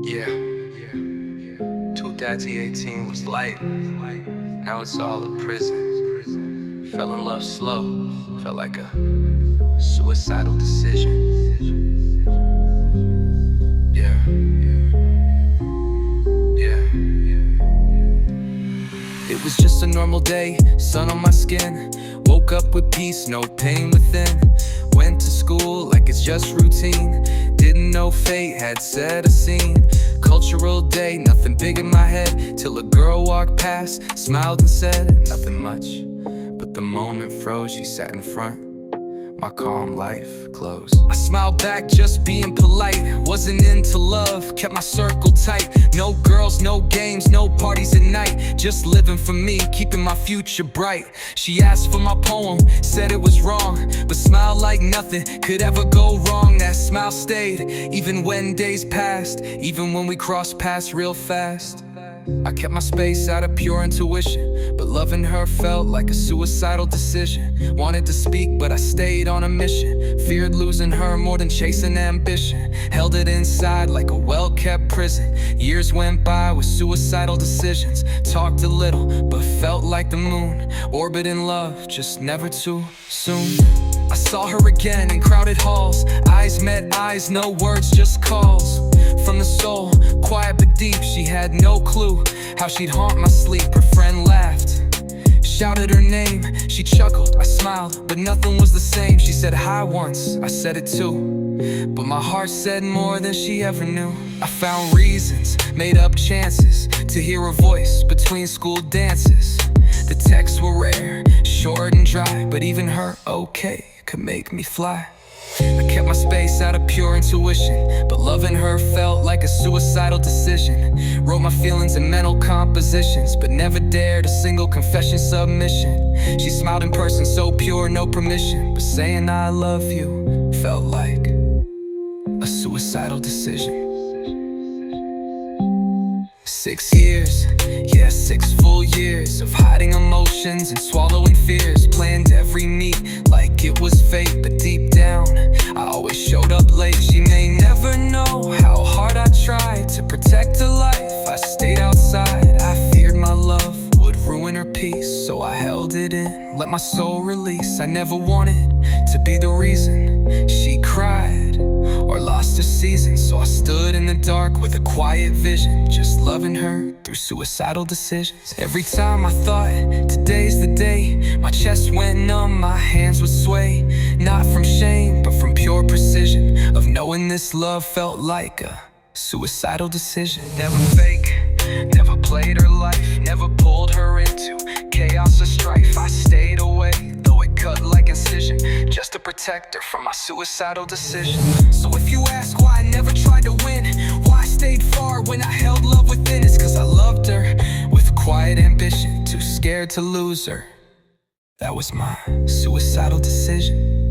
Yeah, 2018 was light. Now it's all a prison. Fell in love slow. Felt like a suicidal decision. Yeah. It was just a normal day, sun on my skin. Woke up with peace, no pain within. Went to school like it's just routine. Didn't know fate had set a scene. Cultural day, nothing big in my head. Till a girl walked past, smiled and said nothing much. But the moment froze, she sat in front. My calm life closed. I smiled back, just being polite. Wasn't into love, kept my circle tight. No girls, no games, no parties at night. Just living for me, keeping my future bright. She asked for my poem, said it was wrong, but smiled like nothing could ever go wrong. That smile stayed, even when days passed, even when we crossed paths real fast. I kept my space out of pure intuition, but loving her felt like a suicidal decision. Wanted to speak, but I stayed on a mission. Feared losing her more than chasing ambition. Held it inside like a well-kept prison. Years went by with suicidal decisions. Talked a little, but felt like the moon. Orbiting love, just never too soon. I saw her again in crowded halls. Eyes met eyes, no words, just calls. From the soul, quiet but deep. She had no clue how she'd haunt my sleep. Her friend laughed, shouted her name. She chuckled, I smiled, but nothing was the same. She said hi once, I said it too, but my heart said more than she ever knew. I found reasons, made up chances to hear her voice between school dances. The texts were rare, short and dry, but even her okay could make me fly. I kept my space out of pure intuition, but loving her felt like a suicidal decision. Wrote my feelings in mental compositions, but never dared a single confession submission. She smiled in person, so pure, no permission, but saying I love you felt like a suicidal decision. 6 years, yeah, 6 full years of hiding emotions and swallowing fears. Planned every meet like it was fate, but deep down I always showed up late. She may never know how hard I tried to protect her life. I stayed outside, I feared my love would ruin her peace, so I held it in, let my soul release. I never wanted to be the reason she cried or lost her season, so I stood in the dark with a quiet vision, just loving her through suicidal decisions. Every time I thought today's the day, my chest went numb, my hands would sway. Not from shame, but from pure precision of knowing this love felt like a suicidal decision. Never fake, never played her life, never pulled her into chaos or strife. I stayed away, though it cut like incision, just to protect her from my suicidal decision. So if you ask why I never tried to win, why I stayed far when I held love within, it's cause I loved her with quiet ambition, too scared to lose her. That was my suicidal decision.